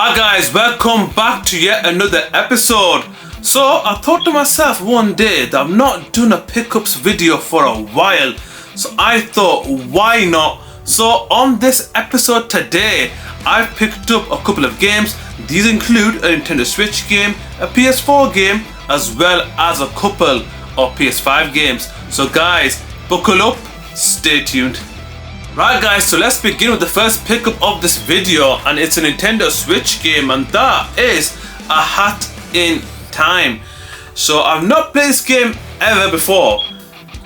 Hi guys, welcome back to yet another episode. So I thought to myself one day that I've not done a pickups video for a while, so I thought why not. So on this episode today I've picked up a couple of games. These include a Nintendo Switch game, a PS4 game, as well as a couple of PS5 games. So guys, buckle up, stay tuned. Right guys, so let's begin with the first pickup of this video, and it's a Nintendo Switch game, and that is A Hat in Time. So I've not played this game ever before,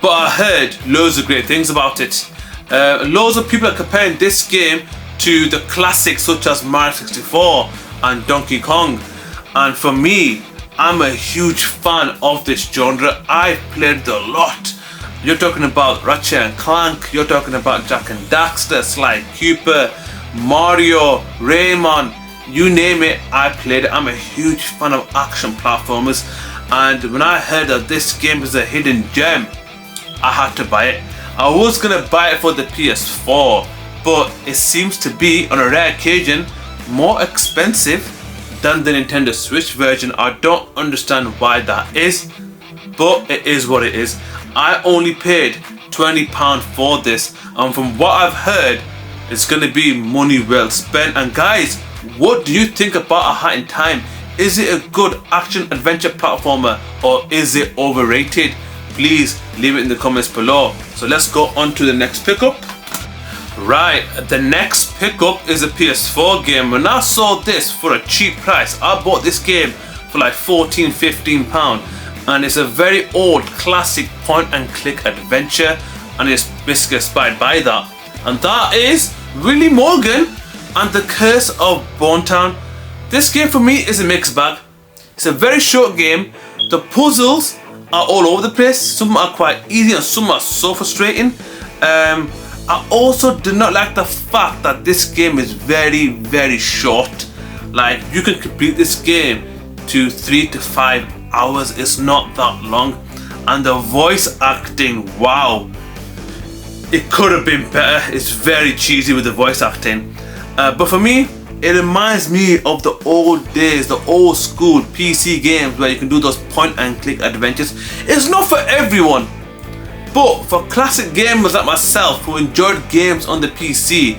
but I heard loads of great things about it. Loads of people are comparing this game to the classics such as Mario 64 and Donkey Kong, and for me, I'm a huge fan of this genre. I've played it a lot. You're talking about Ratchet and Clank, you're talking about Jak and Daxter, Sly Cooper, Mario, Rayman, you name it, I played it. I'm a huge fan of action platformers, and when I heard that this game is a hidden gem, I had to buy it. I was gonna buy it for the PS4, but it seems to be, on a rare occasion, more expensive than the Nintendo Switch version. I don't understand why that is, but it is what it is. I only paid £20 for this, and from what I've heard, it's gonna be money well spent. And guys, what do you think about A Hat in Time? Is it a good action adventure platformer, or is it overrated? Please leave it in the comments below. So let's go on to the next pickup. Right, the next pickup is a PS4 game. When I saw this for a cheap price, I bought this game for like £14-15, and it's a very old classic point and click adventure, and it's basically inspired by that, and that is Willie Morgan and the Curse of Bone Town. This game for me is a mixed bag. It's a very short game. The puzzles are all over the place. Some are quite easy and some are so frustrating. I also do not like the fact that this game is very short. Like, you can complete this game to 3 to 5 hours. It's not that long, and the voice acting, wow, it could have been better. It's very cheesy with the voice acting, but for me, it reminds me of the old days, the old school PC games where you can do those point and click adventures. It's not for everyone, but for classic gamers like myself who enjoyed games on the PC,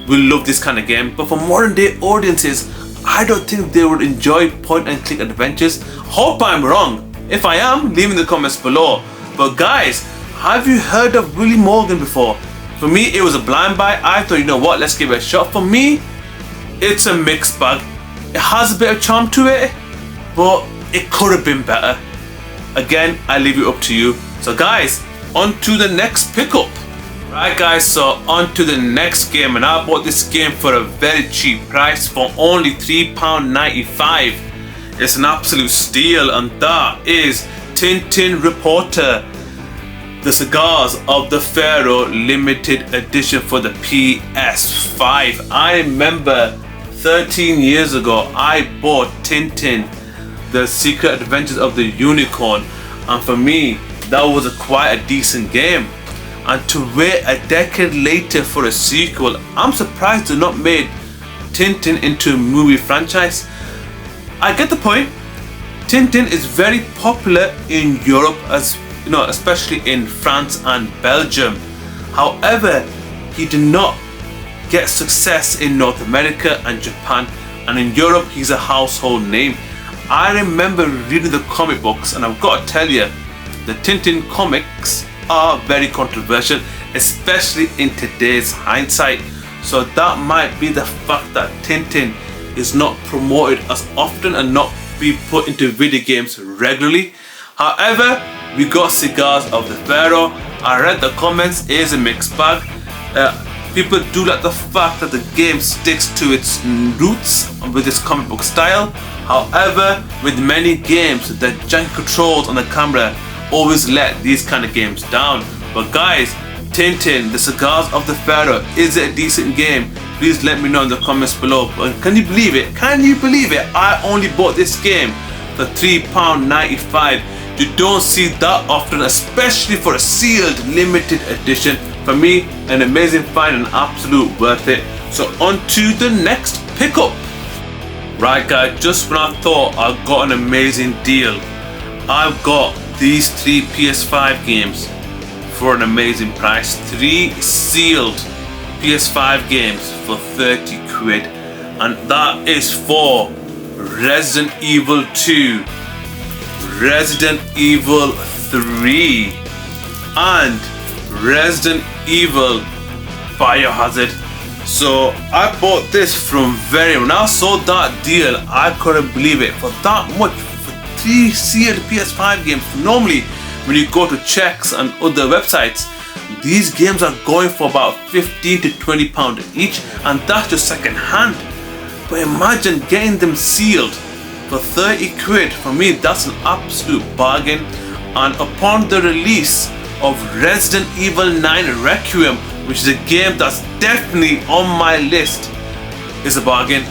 will love this kind of game. But for modern day audiences, I don't think they would enjoy point and click adventures. Hope I'm wrong. If I am, leave in the comments below. But guys, have you heard of Willie Morgan before? For me, it was a blind buy. I thought, you know what, let's give it a shot. For me, it's a mixed bag. It has a bit of charm to it, but it could have been better. Again, I leave it up to you. So guys, on to the next pickup. Right guys, so on to the next game, and I bought this game for a very cheap price for only £3.95. It's an absolute steal, and that is Tintin Reporter, The Cigars of the Pharaoh limited edition for the PS5. I remember 13 years ago I bought Tintin, The Secret Adventures of the Unicorn, and for me that was quite a decent game. And to wait a decade later for a sequel, I'm surprised they're not made Tintin into a movie franchise. I get the point. Tintin is very popular in Europe, as you know, especially in France and Belgium. However, he did not get success in North America and Japan, and in Europe he's a household name. I remember reading the comic books, and I've got to tell you, the Tintin comics are very controversial, especially in today's hindsight. So that might be the fact that Tintin is not promoted as often and not be put into video games regularly. However, we got Cigars of the Pharaoh. I read the comments, it is a mixed bag. People do like the fact that the game sticks to its roots with its comic book style. However, with many games, the janky controls on the camera always let these kind of games down. But guys, Tintin, The Cigars of the Pharaoh, is it a decent game? Please let me know in the comments below. But can you believe it? Can you believe it? I only bought this game for £3.95. You don't see that often, especially for a sealed limited edition. For me, an amazing find and absolute worth it. So on to the next pickup. Right guys, just when I thought I got an amazing deal, I've got these 3 PS5 games for an amazing price. 3 sealed PS5 games for 30 quid, and that is for Resident Evil 2, Resident Evil 3 and Resident Evil Biohazard. So I bought this from when I saw that deal, I couldn't believe it. For that much, for 3 sealed PS5 games. Normally when you go to checks and other websites, these games are going for about 15 to 20 pound each, and that's just second hand. But imagine getting them sealed for 30 quid. For me, that's an absolute bargain. And upon the release of Resident Evil 9 Requiem, which is a game that's definitely on my list, is a bargain.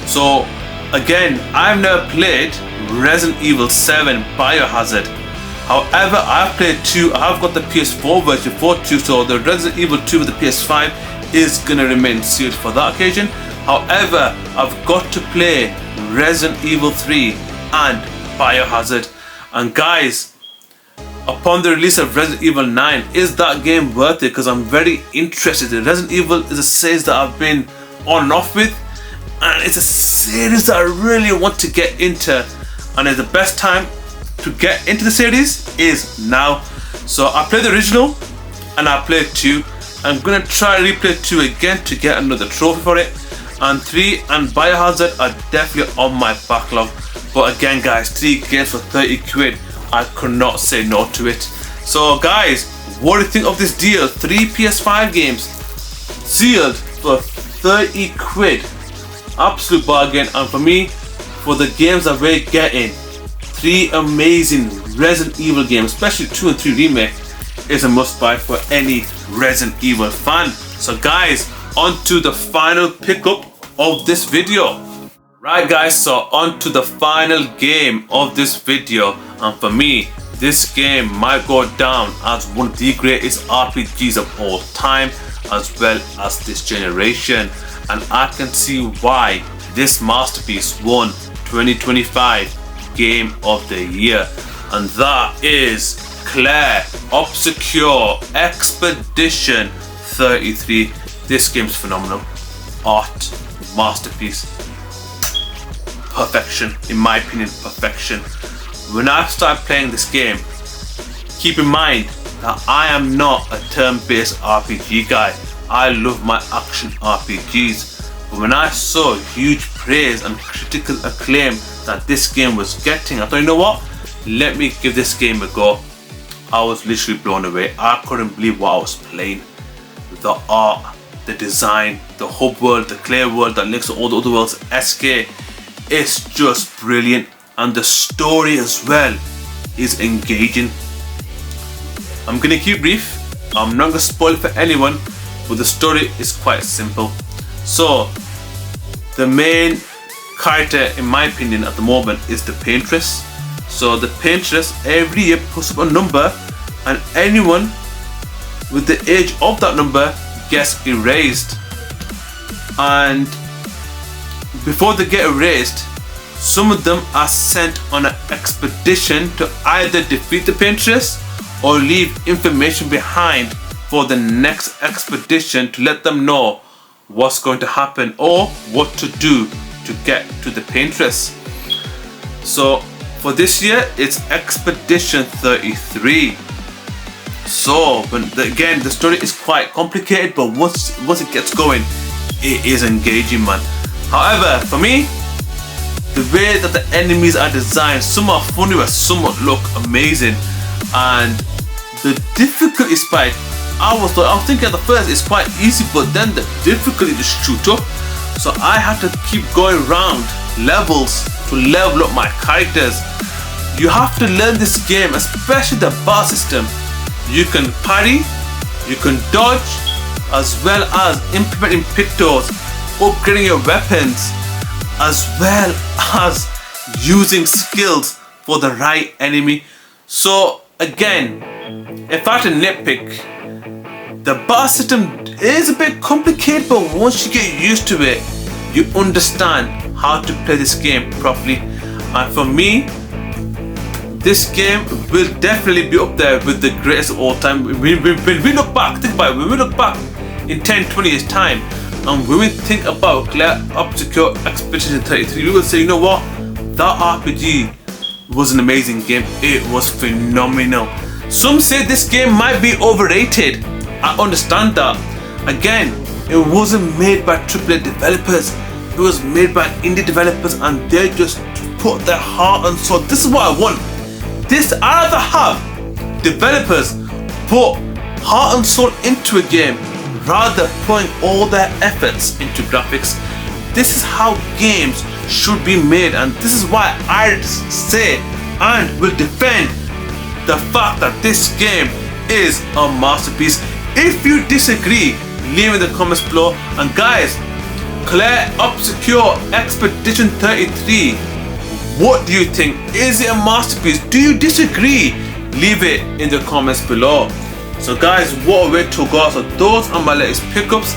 So again, I've never played Resident Evil 7 Biohazard. However, I've played 2. I've got the PS4 version for 2, so the Resident Evil 2 with the PS5 is gonna remain sealed for that occasion. However, I've got to play Resident Evil 3 and Biohazard. And guys, upon the release of Resident Evil 9, is that game worth it? Because I'm very interested. Resident Evil is a series that I've been on and off with, and it's a series that I really want to get into, and it's the best time to get into the series is now. So I played the original and I played 2. I'm gonna try to replay 2 again to get another trophy for it, and 3 and Biohazard are definitely on my backlog. But again guys, 3 games for 30 quid, I could not say no to it. So guys, what do you think of this deal? 3 PS5 games sealed for 30 quid. Absolute bargain. And for me, for the games that we're getting, 3 amazing Resident Evil games, especially 2 and 3 remake, is a must buy for any Resident Evil fan. So guys, on to the final pickup of this video. Right guys, so on to the final game of this video, and for me, this game might go down as one of the greatest RPGs of all time, as well as this generation, and I can see why this masterpiece won 2025 Game of the Year, and that is Claire Obscure Expedition 33. This game's phenomenal. Art, masterpiece, perfection, in my opinion, perfection. When I start playing this game, keep in mind that I am not a turn-based RPG guy. I love my action RPGs. But when I saw huge praise and critical acclaim that this game was getting, I thought, you know what? Let me give this game a go. I was literally blown away. I couldn't believe what I was playing. The art, the design, the hub world, the Claire world that links to all the other worlds, SK, it's just brilliant. And the story as well is engaging. I'm gonna keep brief. I'm not gonna spoil it for anyone, but the story is quite simple. So the main character, in my opinion, at the moment is the paintress. So the paintress every year puts up a number, and anyone with the age of that number gets erased. And before they get erased, some of them are sent on an expedition to either defeat the paintress or leave information behind for the next expedition to let them know what's going to happen or what to do to get to the paintress. So for this year, it's Expedition 33. So, but again, the story is quite complicated, but once it gets going, it is engaging, man. However, for me, the way that the enemies are designed, some are funny, but some look amazing, and the difficulty spike. I was thinking at the first it's quite easy, but then the difficulty just shoot up. So I had to keep going around levels to level up my characters. You have to learn this game, especially the bar system. You can parry, you can dodge, as well as implementing pictos, upgrading your weapons, as well as using skills for the right enemy. So again, if I had to nitpick, the bar system is a bit complicated, but once you get used to it, you understand how to play this game properly. And for me, this game will definitely be up there with the greatest of all time. When we look back, think about it, when we look back in 10-20 years time, and when we think about Claire Obscure Expedition 33, we will say, you know what, that RPG was an amazing game. It was phenomenal. Some say this game might be overrated. I understand that. Again, it wasn't made by AAA developers. It was made by indie developers, and they just put their heart and soul. This is what I want. I'd rather have developers put heart and soul into a game rather than putting all their efforts into graphics. This is how games should be made, and this is why I say and will defend the fact that this game is a masterpiece. If you disagree, leave in the comments below. And guys, Claire Obscure Expedition 33, what do you think? Is it a masterpiece? Do you disagree? Leave it in the comments below. So guys, what a way to go. So those are my latest pickups,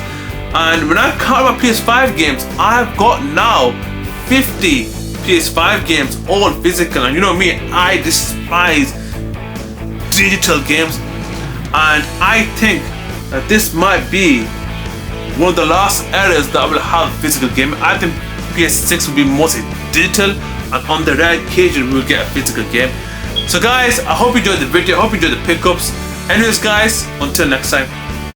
and when I count my PS5 games, I've got now 50 PS5 games, all physical. And you know me, I despise digital games, and I think that this might be one of the last eras that I will have physical game. I think PS6 will be mostly digital, and on the rare occasion we will get a physical game. So guys, I hope you enjoyed the video, I hope you enjoyed the pickups. Anyways guys, until next time.